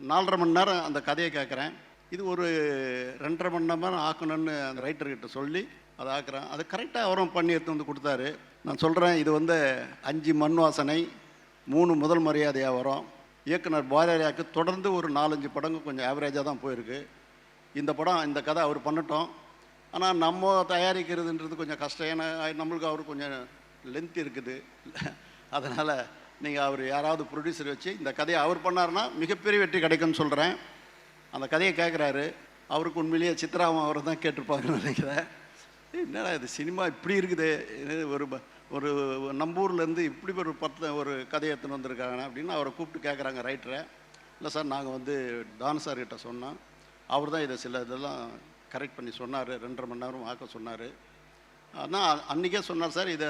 X: 4.5 மணி நேரம் அந்த கதையை கேட்குறேன். இது ஒரு 2.5 மணி நேரம் ஆக்கணும்னு அந்த ரைட்டர்கிட்ட சொல்லி அதை ஆக்குறேன். அது கரெக்டாக அவரும் பண்ணி எடுத்து கொடுத்தாரு. நான் சொல்கிறேன், இது 5 மண் வாசனை, 3 முதல் மரியாதையாக வரும். இயக்குனர் பாரதியாக்கு தொடர்ந்து ஒரு 4-5 படங்கள் கொஞ்சம் ஆவரேஜாக தான் போயிருக்கு. இந்த படம், இந்த கதை அவர் பண்ணட்டும். ஆனால் நம்ம தயாரிக்கிறதுன்றது கொஞ்சம் கஷ்டம். ஏன்னா நம்மளுக்கு அவர் கொஞ்சம் லென்த் இருக்குது. அதனால் நீங்கள் அவர் யாராவது ப்ரொடியூசர் வச்சு இந்த கதையை அவர் பண்ணார்னா மிகப்பெரிய வெற்றி கிடைக்கும்னு சொல்கிறேன். அந்த கதையை கேட்குறாரு. அவருக்கு உண்மையிலேயே சித்ராவும் அவரை தான் கேட்டிருப்பாங்கன்னு நினைக்கிறேன். என்னடா இது சினிமா இப்படி இருக்குது, ஒரு நம்பூர்லேருந்து இப்படி ஒரு கதையை எடுத்துன்னு வந்திருக்காங்க அப்படின்னு அவரை கூப்பிட்டு கேட்குறாங்க ரைட்டரை. இல்லை சார், நாங்கள் டான் சார்கிட்ட சொன்னோம், அவர் தான் இதை சில இதெல்லாம் கரெக்ட் பண்ணி சொன்னார், 2.5 மணி நேரம் ஆக்க சொன்னார். ஆனால் அன்றைக்கே சொன்னார் சார், இதை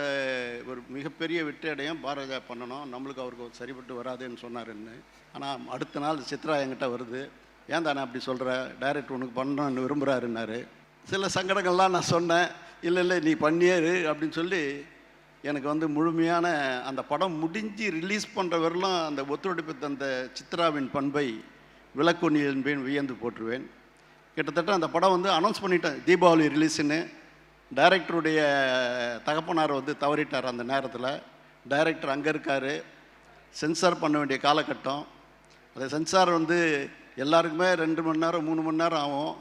X: ஒரு மிகப்பெரிய வெற்றி அடையும் பாரதியா பண்ணணும், நம்மளுக்கு அவருக்கு சரிப்பட்டு வராதுன்னு சொன்னாருன்னு. ஆனால் அடுத்த நாள் சித்ரா என்கிட்ட வருது, ஏன் தானே அப்படி சொல்கிற, டைரக்டர் உனக்கு பண்ணணும்னு விரும்புகிறாருன்னாரு. சில சங்கடங்கள்லாம் நான் சொன்னேன். இல்லை நீ பண்ணியாரு அப்படின்னு சொல்லி எனக்கு வந்து முழுமையான அந்த படம் முடிஞ்சு ரிலீஸ் பண்ணுற வரலாம் அந்த ஒத்துழைப்பு தந்த சித்ராவின் பண்பை விளக்கொன்னி என்பேன் வியந்து போற்றுவேன். கிட்டத்தட்ட அந்த படம் வந்து அனௌன்ஸ் பண்ணிட்டேன் தீபாவளி ரிலீஸுன்னு. டைரக்டருடைய தகப்பனார் வந்து தவறிட்டார் அந்த நேரத்தில். டைரக்டர் அங்கே இருக்கார், சென்சார் பண்ண வேண்டிய காலகட்டம். அந்த சென்சார் வந்து எல்லாருக்குமே 2 மணி நேரம் 3 மணி நேரம் ஆகும்.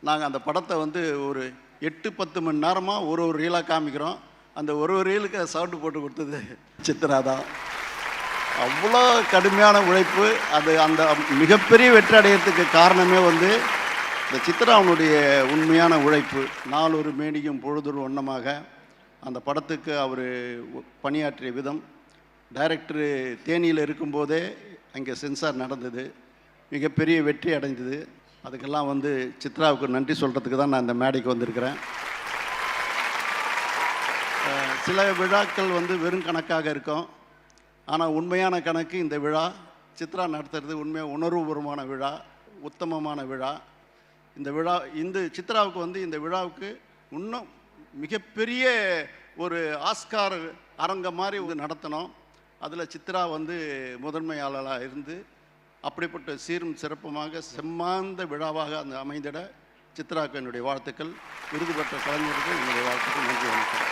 X: நாங்கள் அந்த படத்தை வந்து ஒரு 8-10 மணி நேரமாக ஒரு ரீலாக காமிக்கிறோம். அந்த ஒரு ரீலுக்கு சவுண்டு போட்டு கொடுத்தது சித்ரா தான். அவ்வளோ கடுமையான உழைப்பு. அது அந்த மிகப்பெரிய வெற்றி அடையிறதுக்கு காரணமே வந்து இந்த சித்ராவுடைய உண்மையான உழைப்பு. நாளொரு மேனியும் பொழுதொரு வண்ணமாக அந்த படத்துக்கு அவர் பணியாற்றிய விதம். டைரக்டரு தேனியில் இருக்கும்போதே அங்கே சென்சார் நடந்தது, மிகப்பெரிய வெற்றி அடைந்தது. அதுக்கெல்லாம் வந்து சித்ராவுக்கு நன்றி சொல்கிறதுக்கு தான் நான் இந்த மேடைக்கு வந்திருக்கிறேன். சில விழாக்கள் வந்து வெறும் கணக்காக இருக்கும், ஆனால் உண்மையான கணக்கு இந்த விழா. சித்ரா நடத்துறது உண்மையாக உணர்வுபூர்வமான விழா, உத்தமமான விழா. இந்த விழா சித்ராவுக்கு வந்து இந்த விழாவுக்கு இன்னும் மிகப்பெரிய ஒரு ஆஸ்கார் அரங்கம் மாதிரி நடத்தணும். அதில் சித்ரா வந்து முதன்மையாளராக இருந்து அப்படிப்பட்ட சீரும் சிறப்புமாக செம்மாந்த விழாவாக அந்த அமைந்திட சித்ராவுக்கு என்னுடைய வாழ்த்துக்கள். விருது பெற்ற கலைஞருக்கு என்னுடைய வாழ்த்துக்கள். நன்றி, வணக்கம்.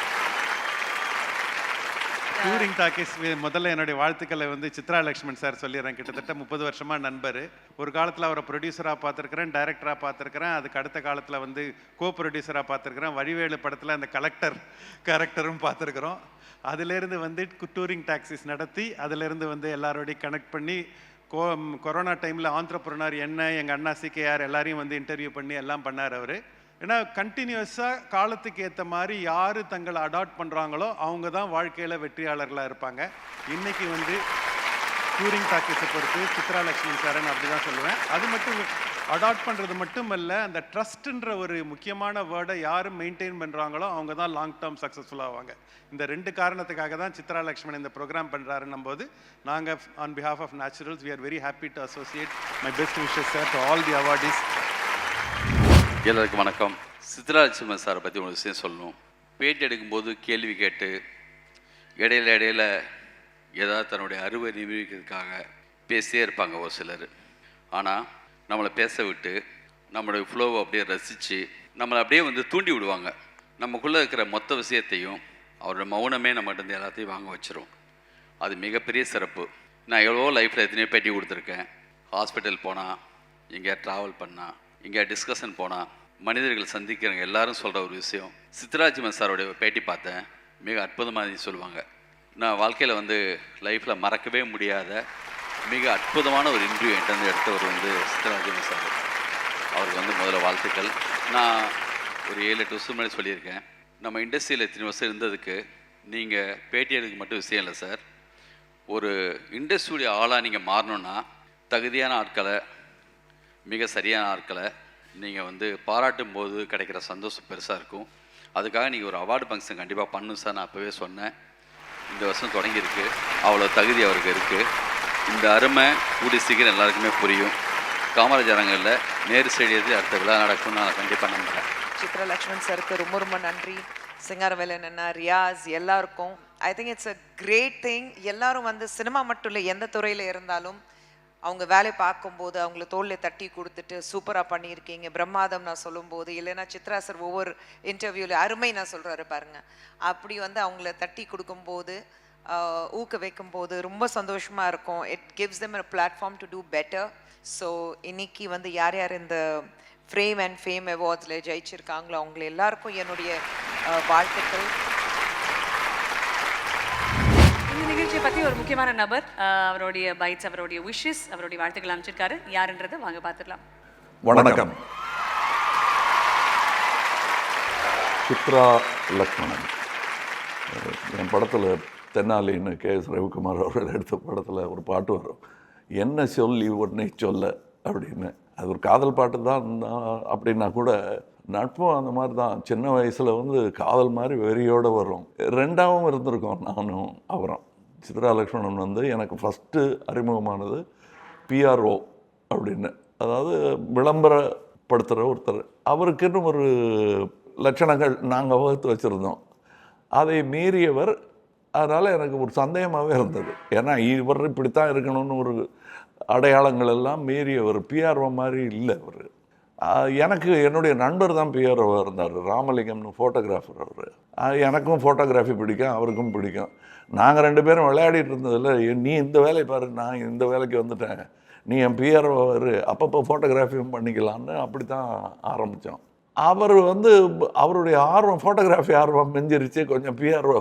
A: டூரிங் டாக்கீஸ் முதல்ல என்னுடைய வாழ்த்துக்களை வந்து சித்ரா லக்ஷ்மண் சார் சொல்லிடுறேன். கிட்டத்தட்ட 30 வருஷமாக நண்பர். ஒரு காலத்தில் அவரை ப்ரொடியூசராக பார்த்துருக்கிறேன், டைரக்டராக பார்த்துருக்கிறேன். அதுக்கு அடுத்த காலத்தில் வந்து கோ ப்ரொடியூசராக பார்த்துருக்கிறேன். வழிவேலு படத்தில் அந்த கலெக்டர் கேரக்டரும் பார்த்துருக்குறோம். அதிலேருந்து வந்து டூரிங் டாக்ஸிஸ் நடத்தி அதிலேருந்து வந்து எல்லாரோடையும் கனெக்ட் பண்ணி கொரோனா டைமில் ஆந்திரப்ரனர் என்ன எங்கள் அண்ணா CKR எல்லாரையும் வந்து இன்டர்வியூ பண்ணி எல்லாம் பண்ணார் அவர். ஏன்னா கண்டினியூஸாக காலத்துக்கு ஏற்ற மாதிரி யார் தங்களை அடாப்ட் பண்ணுறாங்களோ அவங்க தான் வாழ்க்கையில் வெற்றியாளர்களாக இருப்பாங்க. இன்றைக்கி வந்து டூரிங் டாக்கீஸை பொறுத்து சித்ரா லக்ஷ்மண் சாரன் அப்படி தான் சொல்லுவேன். அது மட்டும் அடாப்ட் பண்ணுறது மட்டும் அல்ல, அந்த ட்ரஸ்ட்டுன்ற ஒரு முக்கியமான வேர்டை யார் மெயின்டைன் பண்ணுறாங்களோ அவங்க தான் லாங் டேர்ம் சக்ஸஸ்ஃபுல் ஆவாங்க. இந்த 2 காரணத்துக்காக தான் சித்ரா லக்ஷ்மண் இந்த ப்ரோக்ராம் பண்ணுறாருன்னும் போது நாங்கள் on behalf of Naturals we are very happy to associate. My best wishes sir to all the awardees.
E: எல்லாருக்கும் வணக்கம். சித்ரா லட்சுமணன் சாரை பற்றி ஒரு விஷயம் சொல்லணும். பேட்டி எடுக்கும்போது கேள்வி கேட்டு இடையில ஏதாவது தன்னுடைய அறுவை நிரூபிக்கிறதுக்காக பேசியே இருப்பாங்க ஒரு சிலர். ஆனால் நம்மளை பேச விட்டு நம்மளுடைய ஃப்ளோவை அப்படியே ரசித்து நம்மளை அப்படியே வந்து தூண்டி விடுவாங்க. நமக்குள்ளே இருக்கிற மொத்த விஷயத்தையும் அவரோட மௌனமே நம்மகிட்ட எல்லாத்தையும் வாங்க வச்சிரும். அது மிகப்பெரிய சிறப்பு. நான் எவ்வளோ லைஃப்பில் எத்தனையோ பேட்டி கொடுத்துருக்கேன். ஹாஸ்பிட்டல் போனால், எங்கேயா ட்ராவல் பண்ணால், எங்கேயா டிஸ்கஷன் போனால், மனிதர்கள் சந்திக்கிறவங்க எல்லாரும் சொல்கிற ஒரு விஷயம், சித்ரா லட்சுமணன் சாரோடைய பேட்டி பார்த்தேன், மிக அற்புதமாக சொல்லுவாங்க. நான் வாழ்க்கையில் வந்து லைஃப்பில் மறக்கவே முடியாத மிக அற்புதமான ஒரு இன்டர்வியூ என்கிட்ட எடுத்தவர் வந்து சித்ரா லட்சுமணன் சார். அவருக்கு வந்து முதல்ல வாழ்த்துக்கள். நான் ஒரு 7-8 வருஷம் முன்னாடி சொல்லியிருக்கேன், நம்ம இண்டஸ்ட்ரியில் இத்தனை வருஷம் இருந்ததுக்கு நீங்கள் பேட்டி எடுக்க மட்டும் விஷயம் இல்லை சார். ஒரு இண்டஸ்ட்ரியுடைய ஆளாக நீங்கள் மாறணுன்னா தகுதியான ஆட்களை, மிக சரியான ஆட்களை நீங்கள் வந்து பாராட்டும் போது கிடைக்கிற சந்தோஷம் பெருசாக இருக்கும். அதுக்காக நீங்கள் ஒரு அவார்டு ஃபங்க்ஷன் கண்டிப்பாக பண்ணணும் சார். நான் அப்போவே சொன்னேன். இந்த வருஷம் தொடங்கியிருக்கு, அவ்வளோ தகுதி அவருக்கு இருக்குது. இந்த அருமை கூடி சீக்கிரம் எல்லாருக்குமே புரியும். காமராஜ் அரங்கில் நேரு ஸ்டேடியத்தில் அடுத்த விழா நடக்கும்னு நான் கண்டிப்பாக நம்புகிறேன்.
B: சித்ரா லக்ஷ்மண் சாருக்கு ரொம்ப ரொம்ப நன்றி. சிங்காரவேலன் அண்ணா, ரியாஸ், எல்லாருக்கும் I think it's a great thing. எல்லாரும் வந்து சினிமா மட்டும் இல்லை, எந்த துறையில் இருந்தாலும் அவங்க வேலை பார்க்கும்போது அவங்கள தோளில் தட்டி கொடுத்துட்டு சூப்பராக பண்ணியிருக்கீங்க, பிரம்மாதம் நான் சொல்லும்போது, இல்லைன்னா சித்ரா சார் ஒவ்வொரு இன்டர்வியூவில் அருமை நான் சொல்கிறாரு பாருங்க, அப்படி வந்து அவங்கள தட்டி கொடுக்கும்போது ஊக்க வைக்கும்போது ரொம்ப சந்தோஷமாக இருக்கும். It gives them a platform to do better. So இன்னைக்கு வந்து யார் யார் இந்த ஃப்ரேம் அண்ட் ஃபேம் அவார்ட்ஸில் ஜெயிச்சிருக்காங்களோ அவங்க எல்லாருக்கும் என்னுடைய வாழ்த்துக்கள்.
C: இந்த நிகழ்ச்சியை பற்றி ஒரு முக்கியமான நபர் அவருடைய பைட்ஸ், அவருடைய விஷஸ், அவருடைய வாழ்த்துக்கள் அமைச்சிருக்காரு. யாருன்றதை வாங்க பார்த்துடலாம்.
D: வணக்கம். சித்ரா லக்ஷ்மணன் என் படத்தில் தென்னாலின்னு KS ரவிக்குமார் அவர்கள் எடுத்த படத்தில் ஒரு பாட்டு வரும், என்ன சொல்லி உடனே சொல்ல அப்படின்னு. அது ஒரு காதல் பாட்டு தான் அப்படின்னா கூட நட்பும் அந்த மாதிரி தான். சின்ன வயசில் வந்து காதல் மாதிரி வெறியோடு வரும். ரெண்டாவும் இருந்திருக்கோம் நானும் அவரும். சித்ரா லக்ஷ்மணன் வந்து எனக்கு ஃபஸ்ட்டு அறிமுகமானது PRO அப்படின்னு, அதாவது விளம்பரப்படுத்துகிற ஒருத்தர். அவருக்குன்னு ஒரு லட்சணங்கள் நாங்கள் வகுத்து வச்சுருந்தோம். அதை மீறியவர். அதனால் எனக்கு ஒரு சந்தேகமாகவே இருந்தது. ஏன்னா இவர் இப்படித்தான் இருக்கணும்னு ஒரு அடையாளங்கள் எல்லாம் மீறியவர். பிஆர்ஓ மாதிரி இல்லை அவர். எனக்கு என்னுடைய நண்பர் தான் பிஆர்ஓவாக இருந்தார், ராமலிங்கம்னு ஃபோட்டோகிராஃபர் அவர். எனக்கும் ஃபோட்டோகிராஃபி பிடிக்கும், அவருக்கும் பிடிக்கும். நாங்கள் 2 பேரும் விளையாடிட்டு இருந்ததில் நீ இந்த வேலையை பாரு, நான் இந்த வேலைக்கு வந்துட்டேன், நீ என் பிஆர்ஓ இரு, அப்பப்போ ஃபோட்டோகிராஃபியும் பண்ணிக்கலான்னு அப்படி தான் ஆரம்பித்தோம். அவர் அவருடைய ஆர்வம், ஃபோட்டோகிராஃபி ஆர்வம் மெஞ்சிருச்சு, கொஞ்சம் பிஆர்ஓ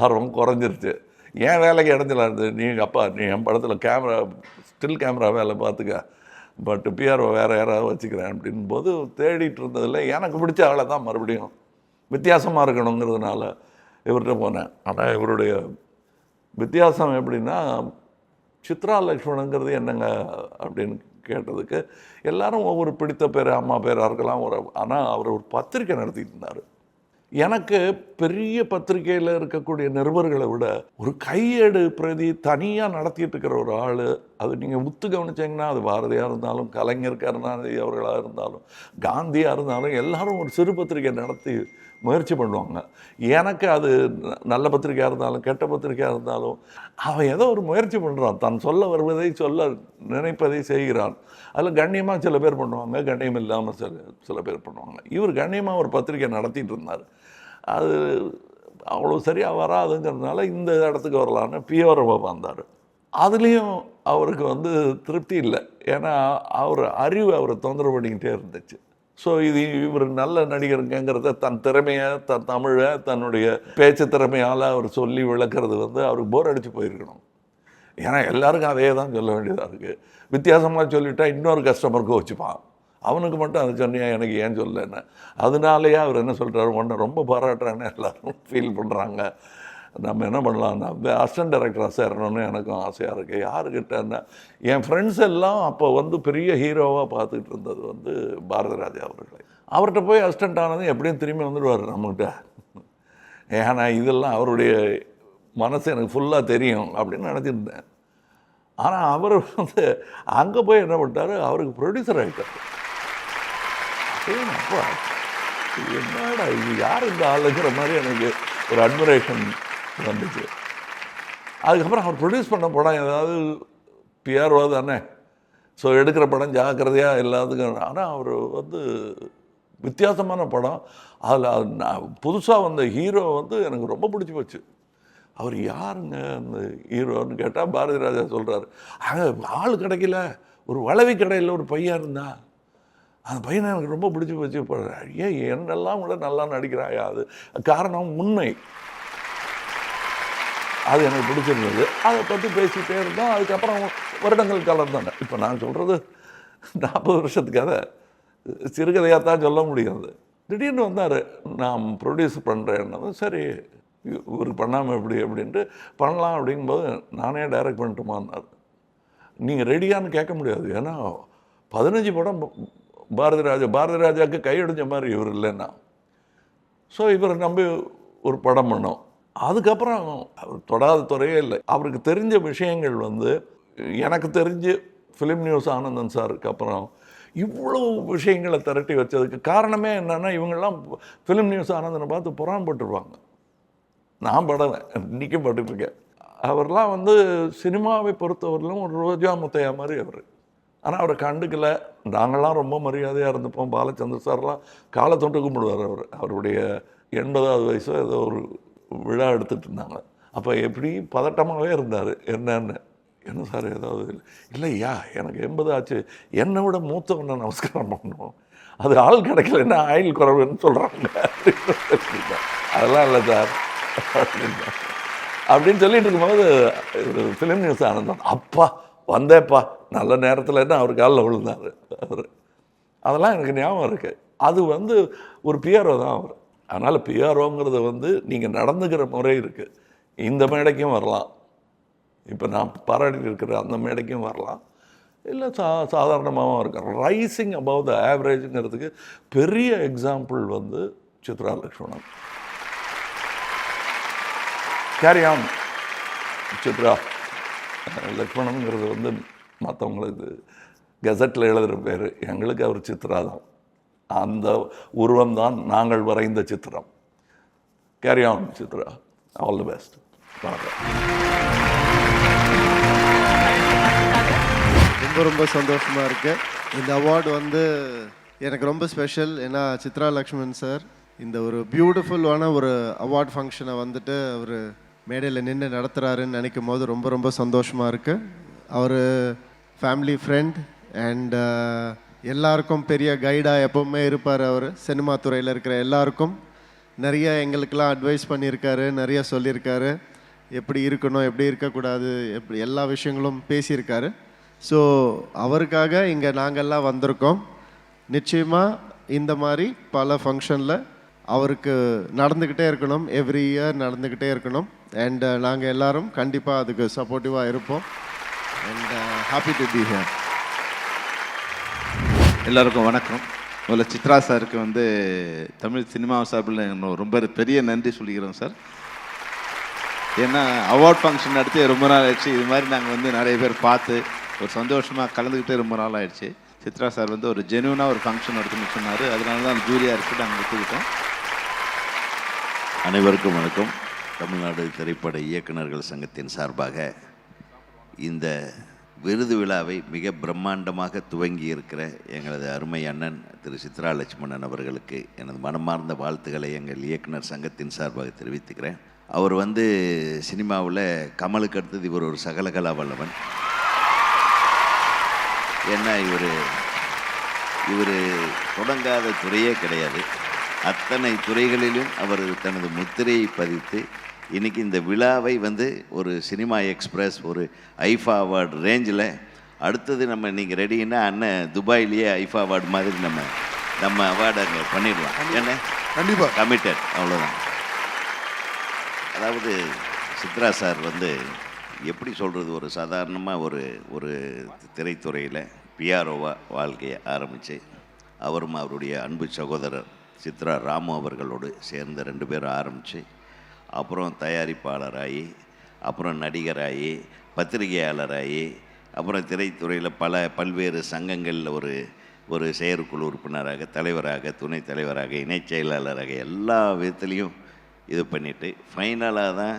D: ஆர்வம் குறைஞ்சிருச்சு. ஏன் வேலைக்கு இடத்துல இருந்தது, நீ என் படத்தில் கேமரா, ஸ்டில் கேமரா வேலை பார்த்துக்க, பட் பிஆர்ஓ வேறு யாராவது வச்சுக்கிறேன் அப்படின் போது தேடிட்டு இருந்ததில் எனக்கு பிடிச்ச ஆளை தான் மறுபடியும் வித்தியாசமாக இருக்கணுங்கிறதுனால இவர்கிட்ட போனேன். ஆனால் இவருடைய வித்தியாசம் எப்படின்னா, சித்ரா லக்ஷ்மணங்கிறது என்னங்க அப்படின்னு கேட்டதுக்கு எல்லாரும் ஒவ்வொரு பிடித்த பேர், அம்மா பேராக இருக்கலாம், ஆனால் அவர் ஒரு பத்திரிக்கை நடத்திட்டு இருந்தார். எனக்கு பெரிய பத்திரிகையில் இருக்கக்கூடிய நிருபர்களை விட ஒரு கையேடு பிரதி தனியாக நடத்திட்டு இருக்கிற ஒரு ஆள், அது நீங்கள் உத்து கவனிச்சிங்கன்னா, அது பாரதியாக இருந்தாலும், கலைஞர் கருணாநிதி அவர்களாக இருந்தாலும், காந்தியாக இருந்தாலும், எல்லாரும் ஒரு சிறு பத்திரிகை நடத்தி முயற்சி பண்ணுவாங்க. எனக்கு அது நல்ல பத்திரிகையாக இருந்தாலும் கெட்ட பத்திரிகையாக இருந்தாலும் அவன் ஏதோ ஒரு முயற்சி பண்ணுறான், தான் சொல்ல வருவதை சொல்ல நினைப்பதை செய்கிறான். அதில் கண்ணியமாக சில பேர் பண்ணுவாங்க, கண்ணியம் இல்லாமல் சில பேர் பண்ணுவாங்க. இவர் கண்ணியமாக ஒரு பத்திரிகை நடத்திட்டு இருந்தார். அது அவ்வளோ சரியாக வராதுங்கிறதுனால இந்த இடத்துக்கு வரலான்னு பிஆர்ஓவை வந்தார். அதுலேயும் அவருக்கு திருப்தி இல்லை. ஏன்னா அறிவு அவரை தொந்தரவு பண்ணிக்கிட்டே இருந்துச்சு. ஸோ இவர் நல்ல நடிகருங்கிறத தன் திறமையை, தன் தமிழை, தன்னுடைய பேச்சு திறமையால் அவர் சொல்லி விளக்குறது அவருக்கு போர் அடித்து போயிருக்கணும். ஏன்னா எல்லாருக்கும் அதே தான் சொல்ல வேண்டியதாக இருக்குது. வித்தியாசமாக சொல்லிவிட்டால் இன்னொரு கஸ்டமருக்கு வச்சுப்பான், அவனுக்கு மட்டும் அதை சொன்னியா எனக்கு ஏன் சொல்லலைன்னு. அதனாலேயே அவர் என்ன சொல்கிறாரு, உன்னை ரொம்ப பாராட்டுறான்னு எல்லோரும் ஃபீல் பண்ணுறாங்க, நம்ம என்ன பண்ணலான்னா அசிஸ்டன்ட் டைரக்டராக சேரணும்னு எனக்கும் ஆசையாக இருக்குது. யாருக்கிட்டன்னா என் ஃப்ரெண்ட்ஸ் எல்லாம் அப்போ பெரிய ஹீரோவாக பார்த்துக்கிட்டு இருந்தது பாரதி ராஜா அவர்களை. அவர்கிட்ட போய் அசிஸ்டன்ட் ஆனதும் எப்படியும் திரும்பி வந்துடுவார் நம்மகிட்ட. ஏன்னா இதெல்லாம் அவருடைய மனசு எனக்கு ஃபுல்லாக தெரியும் அப்படின்னு நினச்சிருந்தேன். ஆனால் அவர் அங்கே போய் என்ன பண்ணிட்டார், அவருக்கு ப்ரொடியூசர் ஆகிட்டார். அப்பா என்னடா இது, யார் இந்த ஆளுங்கிற மாதிரி எனக்கு ஒரு அட்மிரேஷன் வந்துச்சு. அதுக்கப்புறம் அவர் ப்ரொடியூஸ் பண்ண படம் ஏதாவது பிஆர்ஓ தானே, ஸோ எடுக்கிற படம் ஜாக்கிரதையாக எல்லாத்துக்கும். ஆனால் அவர் வித்தியாசமான படம். அதில் புதுசாக வந்த ஹீரோ எனக்கு ரொம்ப பிடிச்சி போச்சு. அவர் யாருங்க அந்த ஹீரோன்னு கேட்டால் பாரதி ராஜா சொல்கிறார், அங்கே ஆள் கிடைக்கல, ஒரு வளவி கடையில் ஒரு பையன் இருந்தா, அந்த பையனை எனக்கு ரொம்ப பிடிச்சி போச்சு. இப்போ ஏன் என்னெல்லாம் கூட நல்லா நடிக்கிறாயா, அது காரணம் உண்மை, அது எனக்கு பிடிச்சிருந்தது. அதை பற்றி பேசிகிட்டே இருந்தோம். அதுக்கப்புறம் வருடங்கள் காலம் தானே. இப்போ நான் சொல்கிறது 40 வருஷத்துக்கு அதை சிறுகதையாக தான் சொல்ல முடியாது. திடீர்னு வந்தார், நான் ப்ரொடியூஸ் பண்ணுறேன்னு. சரி இவருக்கு பண்ணாமல் எப்படி அப்படின்ட்டு பண்ணலாம் அப்படிங்கும்போது நானே டைரக்ட் பண்ணிட்டுமான்னார். நீங்கள் ரெடியான்னு கேட்க முடியாது, ஏன்னா 15 படம் பாரதி ராஜாவுக்கு கையடிஞ்ச மாதிரி இவர் இல்லைன்னா. ஸோ இவரை நம்பி ஒரு படம் பண்ணோம். அதுக்கப்புறம் அவர் தொடாத துறையே இல்லை. அவருக்கு தெரிஞ்ச விஷயங்கள் எனக்கு தெரிஞ்சு ஃபிலிம் நியூஸ் ஆனந்தன் சாருக்கு அப்புறம் இவ்வளோ விஷயங்களை திரட்டி வச்சதுக்கு காரணமே என்னென்னா, இவங்கெல்லாம் ஃபிலிம் நியூஸ் ஆனந்தனை பார்த்து புறாம்பட்டுருவாங்க. நான் படுவேன், இன்றைக்கும் பட்டுருக்கேன். அவர்லாம் சினிமாவை பொறுத்தவரையிலும் ஒரு ரோஜா முத்தையா மாதிரி அவர். ஆனால் அவரை கண்டுக்கலை. நாங்கள்லாம் ரொம்ப மரியாதையாக இருந்துப்போம். பாலச்சந்திர சார்லாம் காலை தொட்டு கும்பிடுவார். அவருடைய 80வது வயசோ ஏதோ ஒரு விழா எடுத்துகிட்டு இருந்தாங்க. அப்போ எப்படி பதட்டமாகவே இருந்தார். என்ன சார் ஏதாவது இல்லையா, எனக்கு 80 ஆச்சு, என்னை விட மூத்தவனை நமஸ்காரம் பண்ணணும், அது ஆள் கிடைக்கலன்னா ஆயில் குறைவுன்னு சொல்கிறாங்க. அதெல்லாம் இல்லை சார் அப்படின்னு சொல்லிட்டு இருக்கும்போது ஃபிலிம் நியூஸ் ஆனந்தம், அப்பா வந்தேப்பா நல்ல நேரத்தில் என்ன அவர் காலில் விழுந்தார் அவர். அதெல்லாம் எனக்கு ஞாபகம் இருக்குது. அது ஒரு பிஆர்ஓ தான் அவர். அதனால் பிஆர்ஓங்கிறது நீங்கள் நடந்துக்கிற முறை இருக்குது. இந்த மேடைக்கும் வரலாம், இப்போ நான் பாராட்டி இருக்கிற அந்த மேடைக்கும் வரலாம், இல்லை சாதாரணமாகவும் இருக்கும். ரைசிங் அபவ் த ஆவரேஜுங்கிறதுக்கு பெரிய example Chitra Lakshmanan. Carry on Chitra லக்ஷ்மணனுங்கிறது மற்றவங்களுக்கு கெசட்டில் எழுதுகிற பேர், எங்களுக்கு அவர் சித்ரா தான். அந்த உருவம்தான் நாங்கள் வரைந்த சித்திரம். Carry on Chitra, all the best.
G: ரொம்ப சந்தோஷமாக இருக்குது. இந்த அவார்டு வந்து எனக்கு ரொம்ப ஸ்பெஷல். ஏன்னா சித்ரா லக்ஷ்மண் சார் இந்த ஒரு பியூட்டிஃபுல்லான ஒரு அவார்ட் ஃபங்க்ஷனை வந்துட்டு அவர் மேடையில் நின்று நடத்துகிறாருன்னு நினைக்கும் போது ரொம்ப சந்தோஷமாக இருக்குது. அவர் ஃபேமிலி ஃப்ரெண்ட் அண்ட் எல்லாருக்கும் பெரிய கைடாக எப்போவுமே இருப்பார். அவர் சினிமா துறையில் இருக்கிற எல்லாருக்கும் நிறைய எங்களுக்கெல்லாம் அட்வைஸ் பண்ணியிருக்காரு, நிறைய சொல்லியிருக்காரு, எப்படி இருக்கணும் எப்படி இருக்கக்கூடாது, எப்படி எல்லா விஷயங்களும் பேசியிருக்காரு. ஸோ அவருக்காக இங்கே நாங்கள்லாம் வந்திருக்கோம். நிச்சயமாக இந்த மாதிரி பல ஃபங்க்ஷனில் அவருக்கு நடந்துக்கிட்டே இருக்கணும், எவ்ரி இயர் நடந்துக்கிட்டே இருக்கணும். அண்ட் நாங்கள் எல்லோரும் கண்டிப்பாக அதுக்கு சப்போர்ட்டிவாக இருப்போம். And happy to be here.
H: எல்லாருக்கும் வணக்கம். முதல்ல சித்ரா சாருக்கு வந்து தமிழ் சினிமா சார்பில் ரொம்ப பெரிய நன்றி சொல்லிக்கிறோம் சார். ஏன்னா அவார்ட் ஃபங்க்ஷன் நடத்தி ரொம்ப நாள் ஆயிடுச்சு. இது மாதிரி நாங்கள் வந்து நிறைய பேர் பார்த்து ஒரு சந்தோஷமாக கலந்துக்கிட்டே ரொம்ப நாள் ஆயிடுச்சு. சித்ரா சார் வந்து ஒரு ஜென்யூனாக ஒரு ஃபங்க்ஷன் நடத்துன்னு சொன்னார். அதனால தான் ஜூரியாக இருக்குது நாங்கள் எடுத்துக்கிட்டோம்.
I: அனைவருக்கும் வணக்கம். தமிழ்நாடு திரைப்பட இயக்குநர்கள் சங்கத்தின் சார்பாக இந்த விருது விழாவை மிக பிரம்மாண்டமாக துவங்கி இருக்கிற எங்களது அருமை அண்ணன் திரு சித்ரா லட்சுமணன் அவர்களுக்கு எனது மனமார்ந்த வாழ்த்துக்களை எங்கள் இயக்குனர் சங்கத்தின் சார்பாக தெரிவித்துக்கிறேன். அவர் வந்து சினிமாவில் கமலுக்கு அடுத்தது இவர் ஒரு சகலகலா வல்லவன். ஏன்னா இவர் தொடங்காத துறையே கிடையாது. அத்தனை துறைகளிலும் அவர் தனது முத்திரையை பதித்து இன்றைக்கி இந்த விழாவை வந்து ஒரு சினிமா எக்ஸ்பிரஸ், ஒரு ஐஃபா அவார்டு ரேஞ்சில் அடுத்தது நம்ம இன்றைக்கி ரெடின்னா அண்ணன் துபாயிலேயே ஐஃபா அவார்டு மாதிரி நம்ம அவார்டு அங்கே பண்ணிடலாம். ஏன்னா
M: கண்டிப்பாக
I: கமிட்டட், அவ்வளோதான். அதாவது சித்ரா சார் வந்து எப்படி சொல்கிறது, ஒரு சாதாரணமாக ஒரு திரைத்துறையில் பிஆர்ஓவாக வாழ்க்கையை ஆரம்பித்து அவரும் அவருடைய அன்பு சகோதரர் சித்ரா ராமு அவர்களோடு சேர்ந்து 2 பேரும் ஆரம்பித்து அப்புறம் தயாரிப்பாளராகி அப்புறம் நடிகராகி பத்திரிகையாளராகி அப்புறம் திரைத்துறையில் பல்வேறு சங்கங்களில் ஒரு செயற்குழு உறுப்பினராக, தலைவராக, துணைத் தலைவராக, இணைச் செயலாளராக எல்லா விதத்துலேயும் இது பண்ணிவிட்டு ஃபைனலாக தான்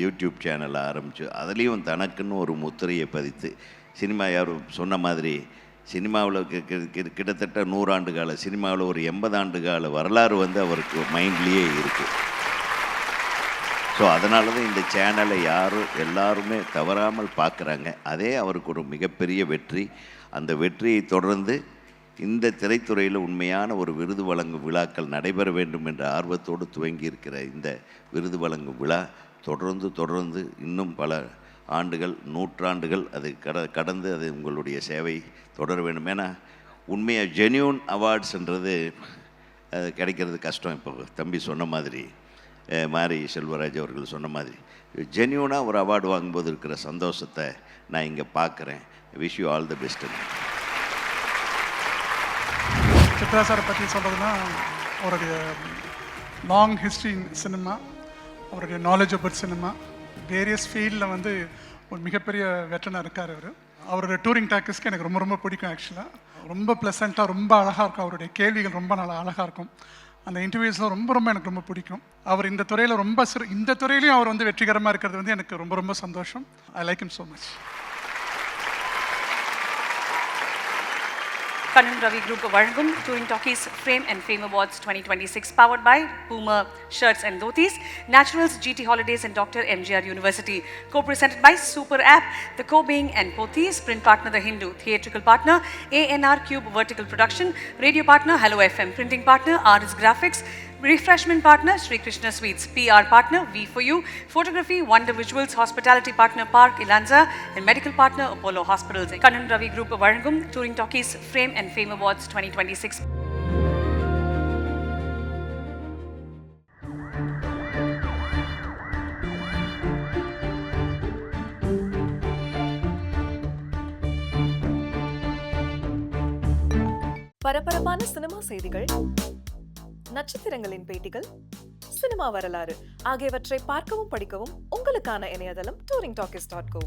I: யூடியூப் சேனலை ஆரம்பித்து அதுலேயும் தனக்குன்னு ஒரு முத்திரையை பதித்து சினிமா யாரும் சொன்ன மாதிரி சினிமாவில் கிட்டத்தட்ட 100 ஆண்டு கால சினிமாவில் ஒரு 80 ஆண்டு கால வரலாறு வந்து அவருக்கு மைண்ட்லேயே இருக்குது. ஸோ அதனால தான் இந்த சேனலை எல்லாருமே தவறாமல் பார்க்குறாங்க. அதே அவருக்கு ஒரு மிகப்பெரிய வெற்றி. அந்த வெற்றியை தொடர்ந்து இந்த திரைத்துறையில் உண்மையான ஒரு விருது வழங்கும் விழாக்கள் நடைபெற வேண்டும் என்ற ஆர்வத்தோடு துவங்கி இருக்கிற இந்த விருது வழங்கும் விழா தொடர்ந்து இன்னும் பல ஆண்டுகள், நூற்றாண்டுகள் அது கடந்து அது உங்களுடைய சேவை தொடர வேண்டும். ஏன்னா உண்மையாக ஜென்யூன் அவார்ட்ஸ்ன்றது அது கிடைக்கிறது கஷ்டம். இப்போ தம்பி சொன்ன மாதிரி, மாரி செல்வராஜ் அவர்கள் சொன்ன மாதிரி ஜென்யூனாக ஒரு அவார்டு வாங்கும்போது இருக்கிற சந்தோஷத்தை நான் இங்கே பார்க்குறேன். Wish you all the best.
J: Chitra சாரை பற்றி சொல்கிறதுனா அவருடைய லாங் ஹிஸ்ட்ரி இன் சினிமா, அவருடைய நாலேஜ் அபவுட் சினிமா, வேரியஸ் ஃபீல்டில் வந்து ஒரு மிகப்பெரிய வெட்டனாக இருக்கார் அவர். அவருடைய டூரிங் டாக்கஸ்க்கு எனக்கு ரொம்ப பிடிக்கும். ஆக்சுவலாக ரொம்ப ப்ளசண்ட்டாக ரொம்ப அழகாக இருக்கும். அவருடைய கேள்விகள் ரொம்ப நல்லா அழகாக இருக்கும். அந்த இன்டர்வியூஸ்லாம் ரொம்ப எனக்கு ரொம்ப பிடிக்கும். அவர் இந்த துறையில் இந்த துறையிலையும் அவர் வந்து வெற்றிகரமாக இருக்கிறது வந்து எனக்கு ரொம்ப சந்தோஷம். I like him so much.
C: Kannan Ravi Group வழங்கும் Touring Talkies Frame and Fame Awards 2026 powered by Puma Shirts and Dhotis, Naturals, GT Holidays and Dr. MGR University. Co-presented by Super App, The Co-Being and Pothys, print partner The Hindu, theatrical partner ANR Cube Vertical Production, radio partner Hello FM, printing partner RS Graphics, refreshment partner Sri Krishna Sweets, PR partner V4U, photography Wonder Visuals, hospitality partner Park Ilanza and medical partner Apollo Hospitals. Kannan Ravi Group வழங்கும் Touring Talkies Frame and Fame Awards 2026.
Y: பரபரப்பான cinema செய்திகள், நட்சத்திரங்களின் பேட்டிகள், cinema வரலாறு ஆகியவற்றை பார்க்கவும் படிக்கவும் உங்களுக்கான இணையதளம் touringtalkies.co.